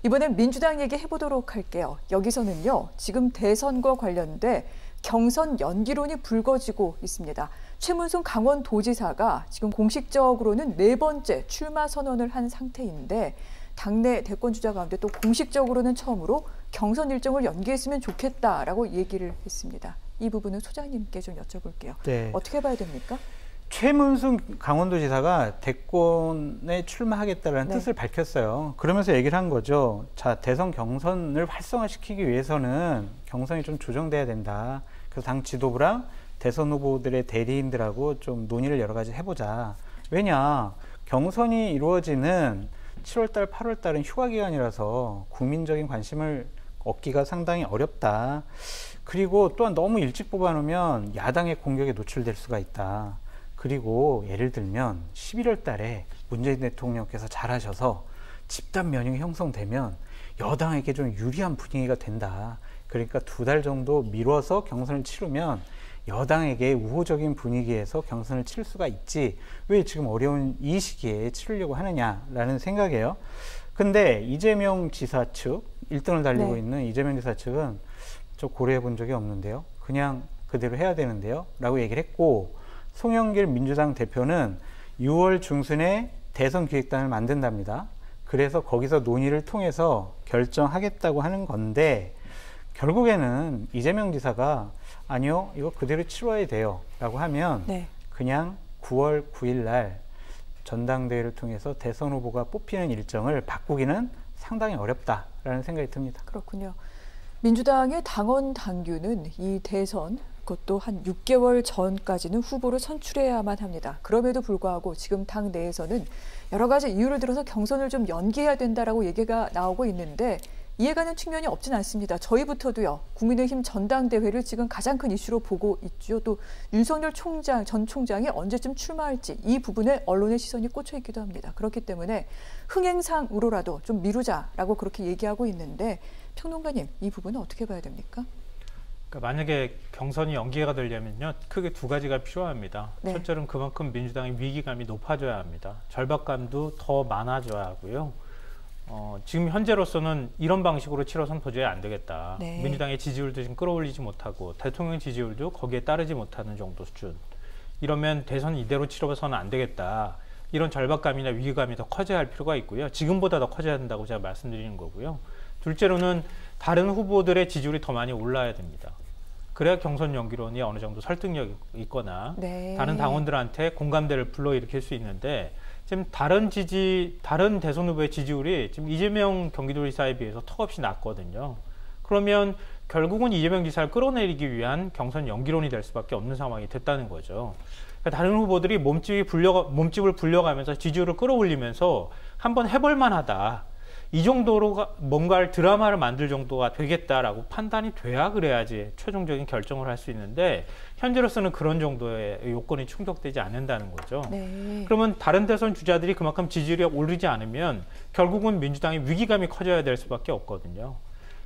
이번엔 민주당 얘기 해보도록 할게요. 여기서는요, 지금 대선과 관련돼 경선 연기론이 불거지고 있습니다. 최문순 강원도지사가 지금 공식적으로는 4번째 출마 선언을 한 상태인데 당내 대권 주자 가운데 또 공식적으로는 처음으로 경선 일정을 연기했으면 좋겠다라고 얘기를 했습니다. 이 부분은 소장님께 좀 여쭤볼게요. 네. 어떻게 봐야 됩니까? 최문순 강원도지사가 대권에 출마하겠다는 네. 뜻을 밝혔어요. 그러면서 얘기를 한 거죠. 자, 대선 경선을 활성화시키기 위해서는 경선이 좀 조정돼야 된다. 그래서 당 지도부랑 대선 후보들의 대리인들하고 좀 논의를 여러 가지 해보자. 왜냐, 경선이 이루어지는 7월달, 8월달은 휴가 기간이라서 국민적인 관심을 얻기가 상당히 어렵다. 그리고 또한 너무 일찍 뽑아놓으면 야당의 공격에 노출될 수가 있다. 그리고 예를 들면 11월 달에 문재인 대통령께서 잘하셔서 집단 면역이 형성되면 여당에게 좀 유리한 분위기가 된다. 그러니까 2달 정도 미뤄서 경선을 치르면 여당에게 우호적인 분위기에서 경선을 치를 수가 있지. 왜 지금 어려운 이 시기에 치르려고 하느냐라는 생각이에요. 근데 이재명 지사 측, 1등을 달리고 있는 이재명 지사 측은 저 고려해 본 적이 없는데요. 그냥 그대로 해야 되는데요. 라고 얘기를 했고, 송영길 민주당 대표는 6월 중순에 대선 기획단을 만든답니다. 그래서 거기서 논의를 통해서 결정하겠다고 하는 건데, 결국에는 이재명 지사가 아니요, 이거 그대로 치러야 돼요 라고 하면 그냥 9월 9일 날 전당대회를 통해서 대선 후보가 뽑히는 일정을 바꾸기는 상당히 어렵다라는 생각이 듭니다. 그렇군요. 민주당의 당원 당규는 이 대선, 그것도 한 6개월 전까지는 후보를 선출해야만 합니다. 그럼에도 불구하고 지금 당 내에서는 여러 가지 이유를 들어서 경선을 좀 연기해야 된다라고 얘기가 나오고 있는데 이해가는 측면이 없진 않습니다. 저희부터도요. 국민의힘 전당대회를 지금 가장 큰 이슈로 보고 있죠. 또 윤석열 전 총장이 언제쯤 출마할지 이 부분에 언론의 시선이 꽂혀 있기도 합니다. 그렇기 때문에 흥행상으로라도 좀 미루자라고 그렇게 얘기하고 있는데 평론가님, 이 부분은 어떻게 봐야 됩니까? 그러니까 만약에 경선이 연기가 되려면요, 크게 2가지가 필요합니다. 첫째는 그만큼 민주당의 위기감이 높아져야 합니다. 절박감도 더 많아져야 하고요. 지금 현재로서는 이런 방식으로 치러선 도저히 안 되겠다. 민주당의 지지율도 지금 끌어올리지 못하고 대통령 지지율도 거기에 따르지 못하는 정도 수준. 이러면 대선 이대로 치러서는 안 되겠다. 이런 절박감이나 위기감이 더 커져야 할 필요가 있고요. 지금보다 더 커져야 된다고 제가 말씀드리는 거고요. 둘째로는 다른 후보들의 지지율이 더 많이 올라야 됩니다. 그래야 경선 연기론이 어느 정도 설득력이 있거나 다른 당원들한테 공감대를 불러일으킬 수 있는데 지금 다른 대선 후보의 지지율이 지금 이재명 경기도지사에 비해서 턱없이 낮거든요. 그러면 결국은 이재명 지사를 끌어내리기 위한 경선 연기론이 될 수밖에 없는 상황이 됐다는 거죠. 그러니까 다른 후보들이 몸집을 불려가면서 지지율을 끌어올리면서 한번 해볼 만하다. 이 정도로 뭔가를 드라마를 만들 정도가 되겠다라고 판단이 돼야 그래야지 최종적인 결정을 할 수 있는데 현재로서는 그런 정도의 요건이 충족되지 않는다는 거죠. 그러면 다른 대선 주자들이 그만큼 지지율이 오르지 않으면 결국은 민주당의 위기감이 커져야 될 수밖에 없거든요.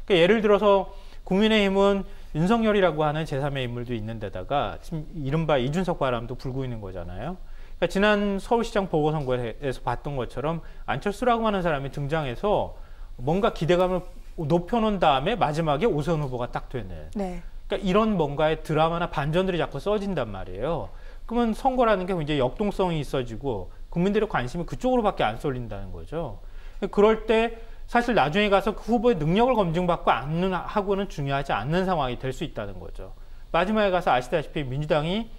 그러니까 예를 들어서 국민의힘은 윤석열이라고 하는 제3의 인물도 있는 데다가 지금 이른바 이준석 바람도 불고 있는 거잖아요. 그러니까 지난 서울시장 보궐선거에서 봤던 것처럼 안철수라고 하는 사람이 등장해서 뭔가 기대감을 높여놓은 다음에 마지막에 오세훈 후보가 딱 되는. 그러니까 이런 뭔가의 드라마나 반전들이 자꾸 써진단 말이에요. 그러면 선거라는 게 굉장히 역동성이 있어지고 국민들의 관심이 그쪽으로밖에 안 쏠린다는 거죠. 그럴 때 사실 나중에 가서 그 후보의 능력을 검증받고 하고는 중요하지 않는 상황이 될 수 있다는 거죠. 마지막에 가서 아시다시피 민주당이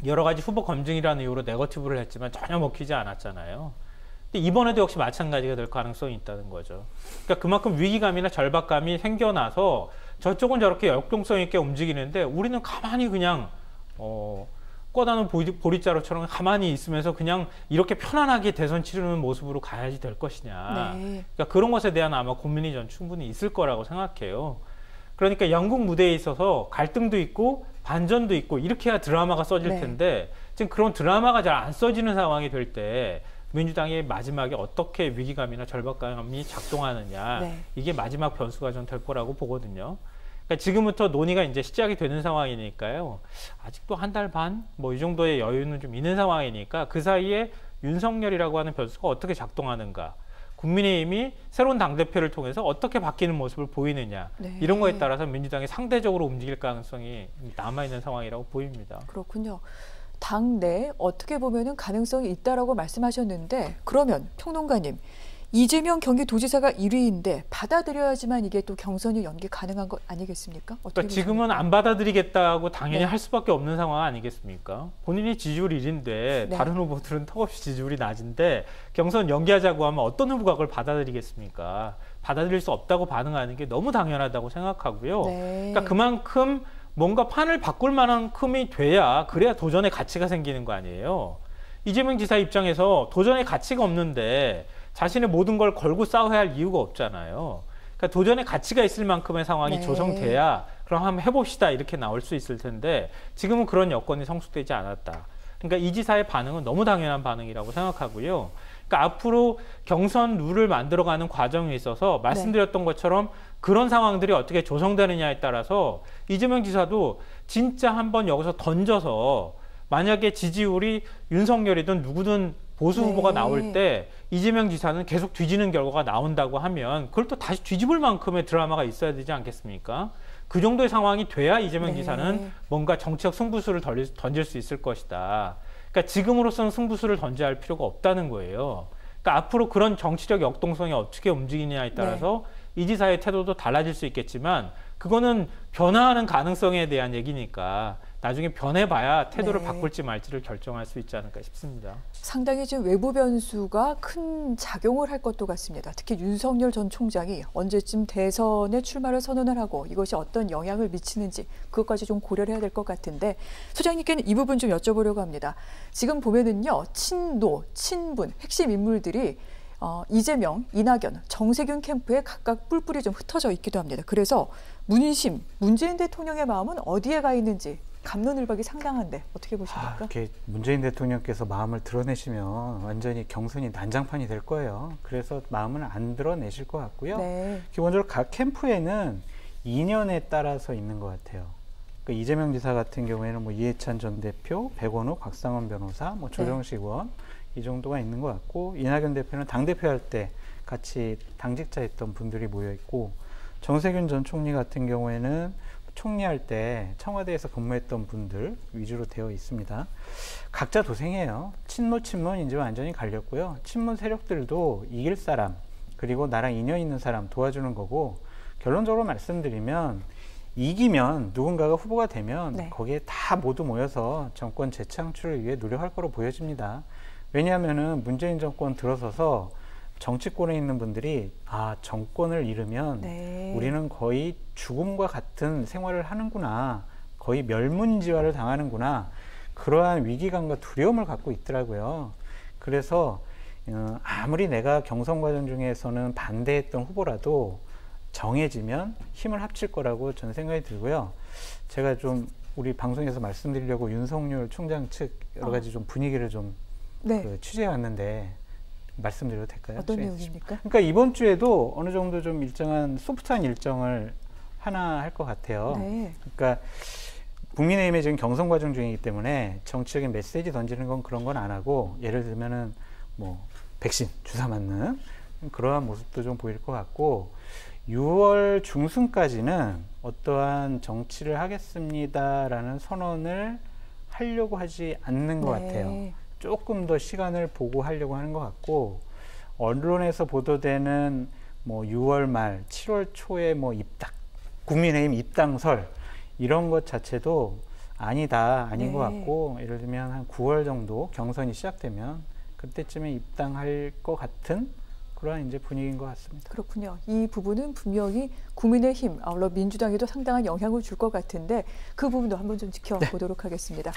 여러 가지 후보 검증이라는 이유로 네거티브를 했지만 전혀 먹히지 않았잖아요. 근데 이번에도 역시 마찬가지가 될 가능성이 있다는 거죠. 그러니까 그만큼 위기감이나 절박감이 생겨나서 저쪽은 저렇게 역동성 있게 움직이는데 우리는 가만히 그냥 꿔다놓은 보릿자루처럼 가만히 있으면서 그냥 이렇게 편안하게 대선 치르는 모습으로 가야지 될 것이냐. 그러니까 그런 것에 대한 아마 고민이 전 충분히 있을 거라고 생각해요. 그러니까 영국 무대에 있어서 갈등도 있고 반전도 있고 이렇게 해야 드라마가 써질 텐데 지금 그런 드라마가 잘 안 써지는 상황이 될 때 민주당이 마지막에 어떻게 위기감이나 절박감이 작동하느냐 이게 마지막 변수가 전 될 거라고 보거든요. 그러니까 지금부터 논의가 이제 시작이 되는 상황이니까요. 아직도 한 달 반 뭐 이 정도의 여유는 좀 있는 상황이니까 그 사이에 윤석열이라고 하는 변수가 어떻게 작동하는가 국민의힘이 새로운 당대표를 통해서 어떻게 바뀌는 모습을 보이느냐 네. 이런 거에 따라서 민주당이 상대적으로 움직일 가능성이 남아있는 상황이라고 보입니다. 그렇군요. 당내 어떻게 보면은 가능성이 있다라고 말씀하셨는데 그러면 평론가님 이재명 경기도지사가 1위인데 받아들여야지만 이게 또 경선이 연기 가능한 것 아니겠습니까? 그러니까 지금은 안 받아들이겠다고 당연히 네. 할 수밖에 없는 상황 아니겠습니까? 본인이 지지율 1위인데 네. 다른 후보들은 턱없이 지지율이 낮은데 경선 연기하자고 하면 어떤 후보가 그걸 받아들이겠습니까? 받아들일 수 없다고 반응하는 게 너무 당연하다고 생각하고요. 네. 그러니까 그만큼 뭔가 판을 바꿀 만큼이 돼야 그래야 도전의 가치가 생기는 거 아니에요. 이재명 지사 입장에서 도전의 가치가 없는데 자신의 모든 걸 걸고 싸워야 할 이유가 없잖아요. 그러니까 도전의 가치가 있을 만큼의 상황이 네. 조성돼야 그럼 한번 해봅시다 이렇게 나올 수 있을 텐데 지금은 그런 여건이 성숙되지 않았다. 그러니까 이 지사의 반응은 너무 당연한 반응이라고 생각하고요. 그러니까 앞으로 경선 룰을 만들어가는 과정에 있어서 말씀드렸던 것처럼 그런 상황들이 어떻게 조성되느냐에 따라서 이재명 지사도 진짜 한번 여기서 던져서 만약에 지지율이 윤석열이든 누구든 보수 후보가 나올 때 이재명 지사는 계속 뒤지는 결과가 나온다고 하면 그걸 또 다시 뒤집을 만큼의 드라마가 있어야 되지 않겠습니까? 그 정도의 상황이 돼야 이재명 지사는 뭔가 정치적 승부수를 던질 수 있을 것이다. 그러니까 지금으로서는 승부수를 던져야 할 필요가 없다는 거예요. 그러니까 앞으로 그런 정치적 역동성이 어떻게 움직이냐에 따라서 이 지사의 태도도 달라질 수 있겠지만 그거는 변화하는 가능성에 대한 얘기니까 나중에 변해봐야 태도를 바꿀지 말지를 결정할 수 있지 않을까 싶습니다. 상당히 지금 외부 변수가 큰 작용을 할 것도 같습니다. 특히 윤석열 전 총장이 언제쯤 대선에 출마를 선언을 하고 이것이 어떤 영향을 미치는지 그것까지 좀 고려를 해야 될 것 같은데 소장님께는 이 부분 좀 여쭤보려고 합니다. 지금 보면은요 친노, 친분, 핵심 인물들이 이재명, 이낙연, 정세균 캠프에 각각 뿔뿔이 좀 흩어져 있기도 합니다. 그래서 문심, 문재인 대통령의 마음은 어디에 가 있는지 갑론을박이 상당한데 어떻게 보십니까? 이렇게 문재인 대통령께서 마음을 드러내시면 완전히 경선이 난장판이 될 거예요. 그래서 마음은 안 드러내실 것 같고요. 네. 기본적으로 각 캠프에는 이념에 따라서 있는 것 같아요. 그러니까 이재명 지사 같은 경우에는 뭐 이해찬 전 대표, 백원우, 곽상원 변호사, 뭐 조정식 의원 이 정도가 있는 것 같고 이낙연 대표는 당대표 할 때 같이 당직자였던 분들이 모여 있고 정세균 전 총리 같은 경우에는 총리할 때 청와대에서 근무했던 분들 위주로 되어 있습니다. 각자 도생해요. 친노 친문 이제 완전히 갈렸고요. 친문 세력들도 이길 사람 그리고 나랑 인연 있는 사람 도와주는 거고 결론적으로 말씀드리면 이기면 누군가가 후보가 되면 거기에 다 모두 모여서 정권 재창출을 위해 노력할 거로 보여집니다. 왜냐하면은 문재인 정권 들어서서 정치권에 있는 분들이 정권을 잃으면 우리는 거의 죽음과 같은 생활을 하는구나. 거의 멸문지화를 당하는구나. 그러한 위기감과 두려움을 갖고 있더라고요. 그래서 아무리 내가 경선 과정 중에서는 반대했던 후보라도 정해지면 힘을 합칠 거라고 저는 생각이 들고요. 제가 좀 우리 방송에서 말씀드리려고 윤석열 총장 측 여러 가지 좀 분위기를 좀 취재해 왔는데 말씀드려도 될까요? 어떤 내용입니까? 그러니까 이번 주에도 어느 정도 좀 일정한 소프트한 일정을 하나 할 것 같아요. 그러니까 국민의힘의 지금 경선 과정 중이기 때문에 정치적인 메시지 던지는 건 그런 건 안 하고 예를 들면은 뭐 백신 주사 맞는 그러한 모습도 좀 보일 것 같고 6월 중순까지는 어떠한 정치를 하겠습니다라는 선언을 하려고 하지 않는 것 같아요. 조금 더 시간을 보고 하려고 하는 것 같고 언론에서 보도되는 뭐 6월 말, 7월 초에 뭐 입당, 국민의힘 입당설 이런 것 자체도 아닌 것 같고 예를 들면 한 9월 정도 경선이 시작되면 그때쯤에 입당할 것 같은 그런 이제 분위기인 것 같습니다. 그렇군요. 이 부분은 분명히 국민의힘, 아울러 민주당에도 상당한 영향을 줄 것 같은데 그 부분도 한번 좀 지켜보도록 하겠습니다.